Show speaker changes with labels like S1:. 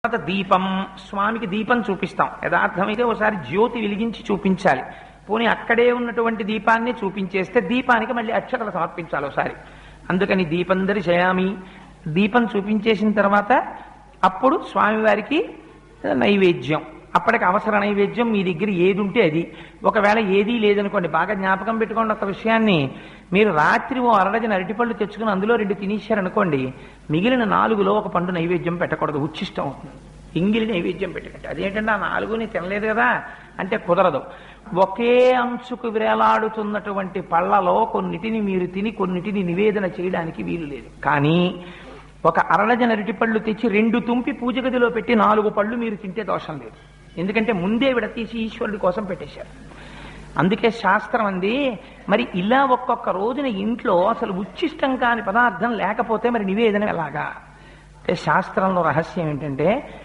S1: తర్వాత దీపం, స్వామికి దీపం చూపిస్తాం. యథార్థమైతే ఒకసారి జ్యోతి వెలిగించి చూపించాలి. పోనీ అక్కడే ఉన్నటువంటి దీపాన్ని చూపించేస్తే దీపానికి మళ్ళీ అక్షతలు సమర్పించాలి ఒకసారి. అందుకని దీపం దర్శయామి, దీపం చూపించేసిన తర్వాత అప్పుడు స్వామివారికి నైవేద్యం. అప్పటికి అవసర నైవేద్యం మీ దగ్గర ఏది ఉంటే అది. ఒకవేళ ఏదీ లేదనుకోండి, బాగా జ్ఞాపకం పెట్టుకోండి ఒక విషయాన్ని. మీరు రాత్రి ఓ అరడజన అరటిపళ్ళు తెచ్చుకుని అందులో 2 తినేశారనుకోండి, మిగిలిన 4లో ఒక పండు నైవేద్యం పెట్టకూడదు, ఉచ్చిష్టం అవుతుంది. ఎంగిలి నైవేద్యం పెట్టకండి. అదేంటంటే ఆ 4ని తినలేదు కదా అంటే కుదరదు. ఒకే అంచుకు వేలాడుతున్నటువంటి పళ్ళలో కొన్నిటిని మీరు తిని కొన్నిటిని నివేదన చేయడానికి వీలు లేదు. కానీ ఒక అరడజన అరటిపళ్ళు తెచ్చి 2 తుంపి పూజ గదిలో పెట్టి 4 పళ్ళు మీరు తింటే దోషం లేదు. ఎందుకంటే ముందే విడతీసి ఈశ్వరుడి కోసం పెట్టేశారు. అందుకే శాస్త్రం అంది. మరి ఇలా ఒక్కొక్క రోజున ఇంట్లో అసలు ఉచ్చిష్టం కాని పదార్థం లేకపోతే మరి నివేదన ఎలాగా అంటే శాస్త్రంలో రహస్యం ఏంటంటే